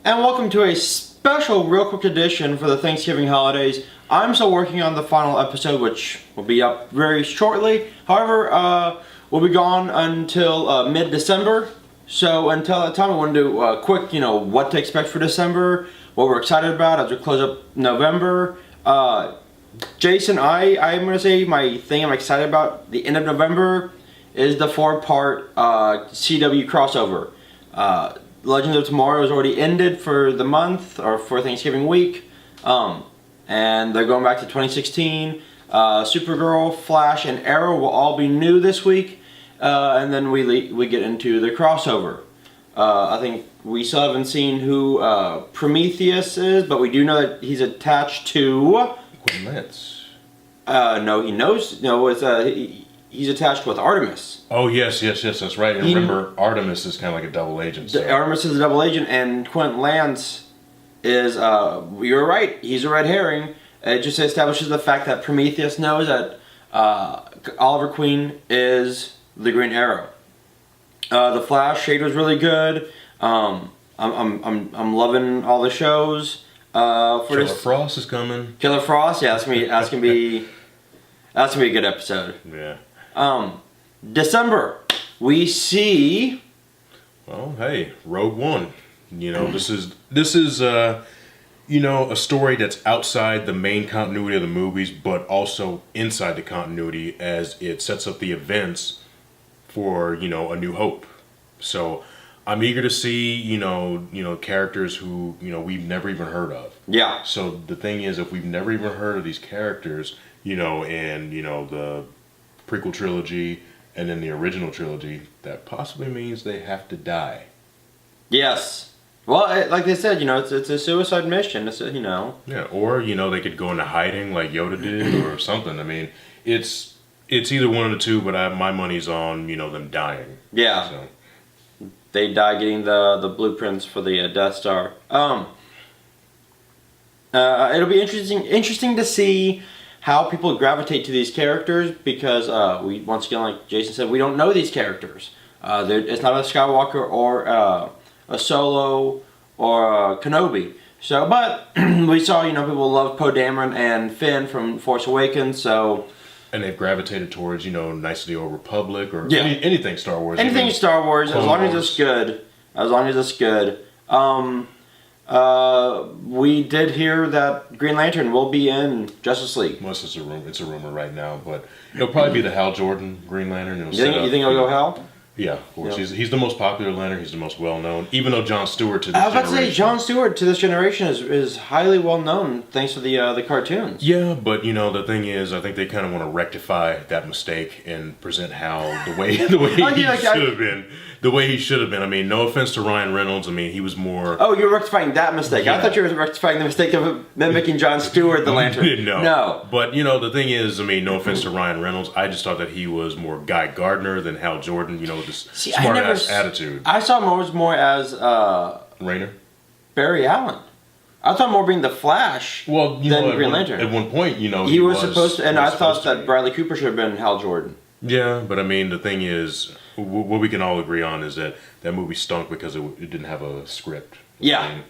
and welcome to a special real quick edition for the Thanksgiving holidays. I'm still working on the final episode, which will be up very shortly. However, we'll be gone until mid-December. So until that time, I want to do a quick, what to expect for December, what we're excited about as we close up November. Jason, I'm going to say my thing I'm excited about the end of November is the 4-part CW crossover. Legends of Tomorrow has already ended for the month, or for Thanksgiving week, and they're going back to 2016. Supergirl, Flash, and Arrow will all be new this week, and then we get into the crossover. I think we still haven't seen who Prometheus is, but we do know that he's attached to... Lance. No, he knows. No, he's attached with Artemis. Oh, yes, that's right. And remember, Artemis is kind of like a double agent. So. Artemis is a double agent, and Quentin Lance is, you're right, he's a red herring. It just establishes the fact that Prometheus knows that Oliver Queen is the Green Arrow. The Flash shade was really good. I'm loving all the shows. Killer Frost is coming. Killer Frost, yeah, that's gonna be a good episode. Yeah. December, we see. Well, hey, Rogue One. This is a story that's outside the main continuity of the movies, but also inside the continuity as it sets up the events for A New Hope. So I'm eager to see characters who we've never even heard of. Yeah. So the thing is, if we've never even heard of these characters, and the prequel trilogy and then the original trilogy, that possibly means they have to die. Yes. Well, like they said, it's a suicide mission. Yeah, or they could go into hiding like Yoda did or something. I mean, it's either one of the two, but my money's on them dying. Yeah. So. They die getting the blueprints for the Death Star. It'll be interesting to see how people gravitate to these characters, because we, once again, like Jason said, we don't know these characters. It's not a Skywalker or a Solo or a Kenobi. So, but we saw people love Poe Dameron and Finn from Force Awakens. So. And they've gravitated towards, Knights of the Old Republic or anything Star Wars. Anything Star Wars, as long as it's good. As long as it's good. We did hear that Green Lantern will be in Justice League. Well, it's a rumor right now, but it'll probably be the Hal Jordan Green Lantern. You think it'll go Hal? Yeah, of course. Yep. He's the most popular Lantern. He's the most well known. Even though Jon Stewart to this generation. I was about to say Jon Stewart to this generation is highly well known thanks to the cartoons. Yeah, but the thing is, I think they kind of want to rectify that mistake and present Hal the way he should have been. The way he should have been. I mean, no offense to Ryan Reynolds. I mean, he was more... Oh, you're rectifying that mistake. Yeah. I thought you were rectifying the mistake of making Jon Stewart the Lantern. No. But, the thing is, I mean, no offense to Ryan Reynolds. I just thought that he was more Guy Gardner than Hal Jordan, with this smart-ass attitude. I saw him more as... Rayner? Barry Allen. I thought more being the Flash than Green Lantern. At one point, he was supposed to... And I thought that Bradley Cooper should have been Hal Jordan. Yeah, but I mean, the thing is... What we can all agree on is that movie stunk because it didn't have a script. Yeah. I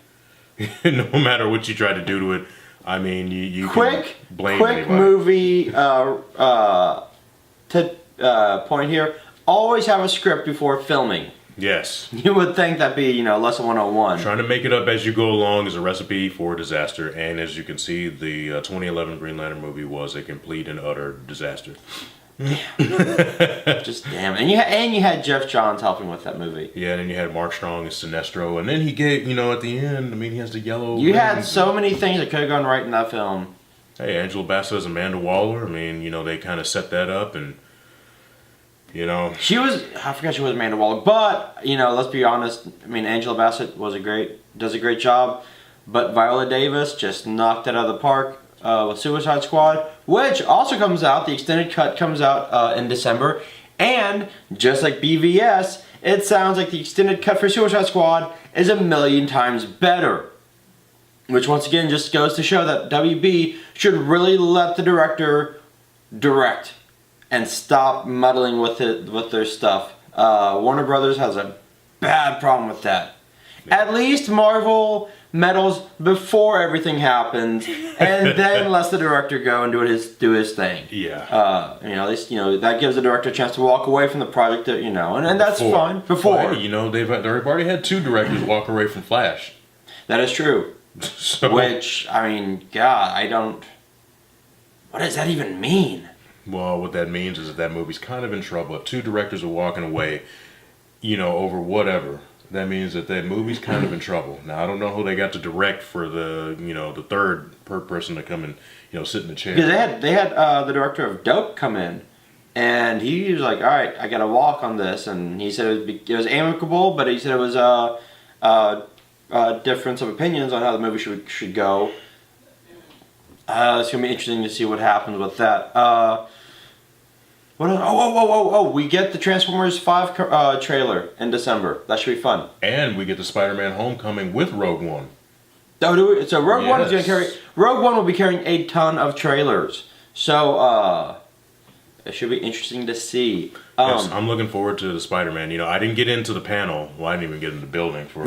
mean, no matter what you try to do to it, I mean, you can blame quick anybody. Movie point here. Always have a script before filming. Yes. You would think that'd be, lesson 101. Trying to make it up as you go along is a recipe for disaster, and as you can see, the 2011 Green Lantern movie was a complete and utter disaster. Just damn. And you had Jeff Johns helping with that movie. Yeah, and then you had Mark Strong as Sinestro, and then he gave, at the end, I mean, he has the yellow... You had so many things that could have gone right in that film. Hey, Angela Bassett as Amanda Waller, I mean, they kind of set that up, and, She was... I forgot she was Amanda Waller, but, let's be honest, I mean, Angela Bassett does a great job, but Viola Davis just knocked it out of the park. With Suicide Squad, which also comes out, the extended cut comes out in December, and just like BVS, it sounds like the extended cut for Suicide Squad is 1,000,000 times better. Which once again just goes to show that WB should really let the director direct and stop muddling with their stuff. Warner Brothers has a bad problem with that. At least Marvel meddles before everything happens, and then lets the director go and do his thing. Yeah. At least that gives the director a chance to walk away from the project. And that's fine. Before, well, hey, they've already had 2 directors walk away from Flash. That is true. So, Which, God, I don't. What does that even mean? Well, what that means is that movie's kind of in trouble. If 2 directors are walking away, over whatever, that means that movie's kind of in trouble. Now, I don't know who they got to direct for the third person to come and, sit in the chair. Because they had the director of Dope come in, and he was like, all right, I got to walk on this. And he said it was amicable, but he said it was a difference of opinions on how the movie should go. It's going to be interesting to see what happens with that. What else? Oh, we get the Transformers 5 trailer in December. That should be fun. And we get the SpiderMan Homecoming with Rogue One. Oh, do we? So Rogue One is going to Yes. Rogue One will be carrying a ton of trailers. So it should be interesting to see. Yes, I'm looking forward to the Spider-Man. I didn't get into the panel. Well, I didn't even get in the building for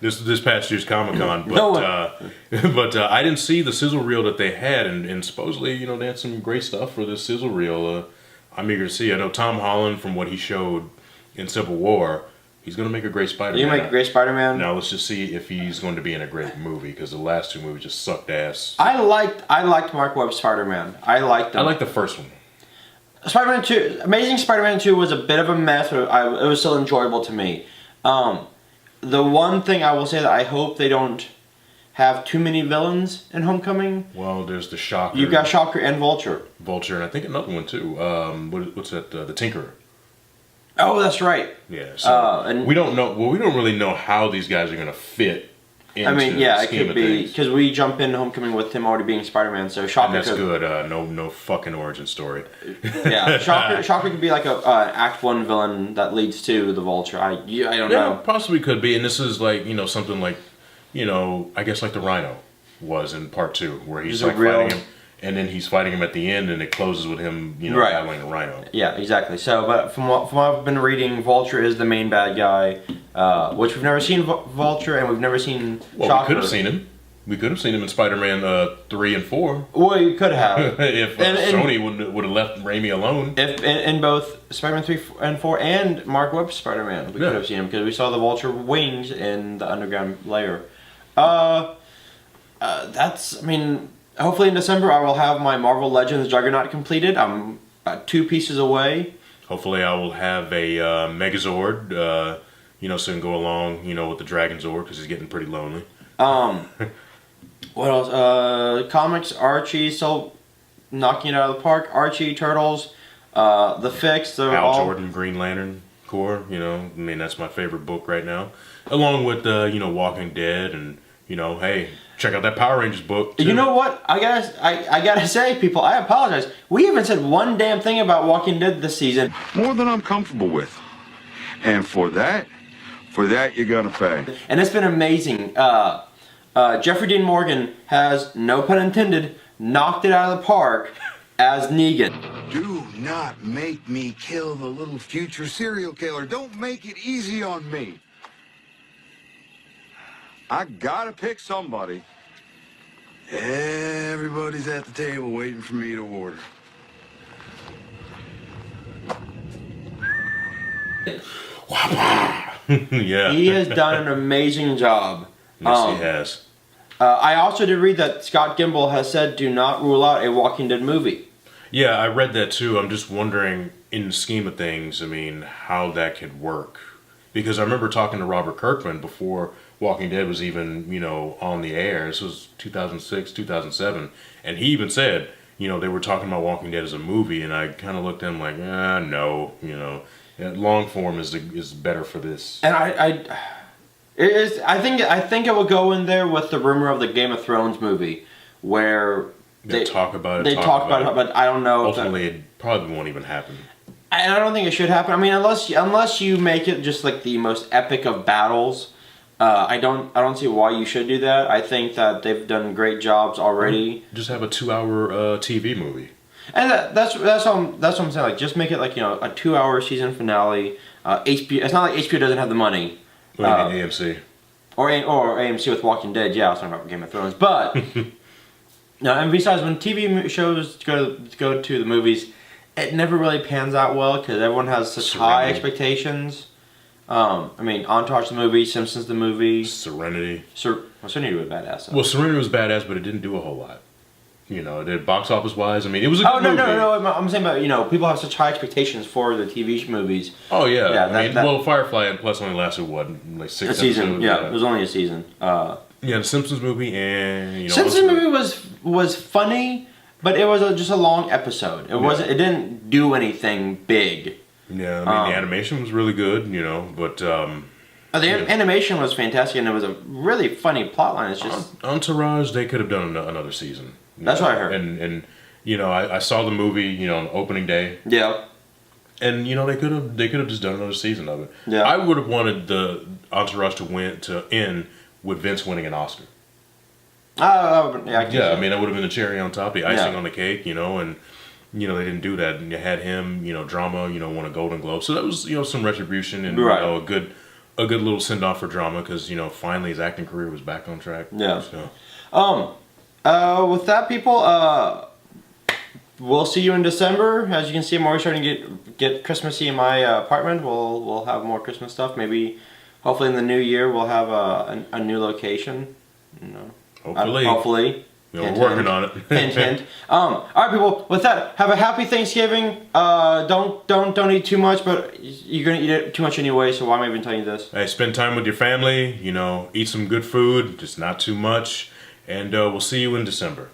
this past year's Comic-Con. But I didn't see the sizzle reel that they had, and supposedly, they had some great stuff for this sizzle reel. I'm eager to see. I know Tom Holland, from what he showed in Civil War, he's going to make a great Spider-Man. You make a great Spider-Man. Now let's just see if he's going to be in a great movie, because the last 2 movies just sucked ass. I liked Mark Webb's Spider-Man. I liked him. I like the first one. Spider-Man 2, Amazing Spider-Man 2 was a bit of a mess, but it was still enjoyable to me. The one thing I will say that I hope they don't have too many villains in Homecoming. Well, there's the Shocker. You've got Shocker and Vulture. And I think another one too. What's that? The Tinkerer. Oh, that's right. Yeah. So and we don't know. Well, we don't really know how these guys are going to fit into the it scheme could of be things. because we jump into Homecoming with him already being Spider-Man, so Shocker. And that's good. No fucking origin story. Yeah, Shocker could be like a Act 1 villain that leads to the Vulture. I don't know. Possibly could be. And this is like something like I guess like the Rhino was in part 2, where he's like fighting him, and then he's fighting him at the end, and it closes with him battling a Rhino. Yeah, exactly. So, but from what I've been reading, Vulture is the main bad guy, which we've never seen Vulture, and we've never seen Shocker. We could have seen him. We could have seen him in Spider-Man 3 and 4. Well, you could have. If Sony would have left Raimi alone. If in both Spider-Man 3 and 4 and Mark Webb's Spider-Man, we could have seen him, because we saw the Vulture wings in the underground layer. Hopefully in December I will have my Marvel Legends Juggernaut completed. I'm 2 pieces away. Hopefully I will have a Megazord, so I can go along, with the Dragon Zord, because he's getting pretty lonely. What else? Comics, Archie, still knocking it out of the park. Archie, Turtles, The Fix, they're Hal all... Jordan, Green Lantern Corps, that's my favorite book right now. Along with, Walking Dead, and, hey, check out that Power Rangers book, too. You know what? I gotta say, people, I apologize. We haven't said one damn thing about Walking Dead this season. More than I'm comfortable with. And for that you're gonna pay. And it's been amazing. Jeffrey Dean Morgan has, no pun intended, knocked it out of the park as Negan. Do not make me kill the little future serial killer. Don't make it easy on me. I gotta pick somebody. Everybody's at the table waiting for me to order. Yeah. He has done an amazing job. Yes, he has. I also did read that Scott Gimple has said do not rule out a Walking Dead movie. Yeah, I read that too. I'm just wondering, in the scheme of things, how that could work. Because I remember talking to Robert Kirkman before Walking Dead was even, on the air. This was 2006, 2007. And he even said, they were talking about Walking Dead as a movie, and I kind of looked at him like, no, long form is better for this. And I think it will go in there with the rumor of the Game of Thrones movie, where they talk about it. They talk about it, but I don't know. Ultimately, it probably won't even happen. And I don't think it should happen. Unless you make it just like the most epic of battles, I don't see why you should do that. I think that they've done great jobs already. Just have a 2-hour TV movie. And that's what I'm saying. Like, just make it like a 2-hour season finale. HBO. It's not like HBO doesn't have the money. What do you mean, AMC? or AMC with Walking Dead. Yeah, I was talking about Game of Thrones, but no. And besides, when TV shows go to the movies, it never really pans out well because everyone has such high expectations. I mean, Entourage the movie, Simpsons the movie, Serenity. Serenity was badass. Well, Serenity was badass, but it didn't do a whole lot. You know, it did box office wise. I mean, it was a good movie. No. I'm saying about people have such high expectations for the TV movies. Oh yeah. Yeah. Well, Firefly and plus only lasted what, like 6 a season. episodes? Yeah, it was only a season. Yeah, the Simpsons movie and Simpsons movie was funny, but it was just a long episode. It wasn't. It didn't do anything big. Yeah, I mean the animation was really good. But animation was fantastic, and it was a really funny plotline. It's just Entourage. They could have done another season. That's what I heard. And I saw the movie on opening day. Yeah. And they could have just done another season of it. Yeah. I would have wanted the Entourage to end with Vince winning an Oscar. I mean that would have been the cherry on top, the icing on the cake, and they didn't do that. And you had him, Drama, won a Golden Globe, so that was some retribution and a good little send off for Drama because finally his acting career was back on track. Yeah. So. With that, people, we'll see you in December. As you can see, I'm already starting to get Christmassy in my apartment. We'll have more Christmas stuff. Maybe, hopefully, in the new year, we'll have a new location. Hopefully. We're working on it. Hint, hint. All right, people. With that, have a happy Thanksgiving. Don't eat too much, but you're gonna eat it too much anyway. So why am I even telling you this? Hey, spend time with your family. Eat some good food, just not too much. And we'll see you in December.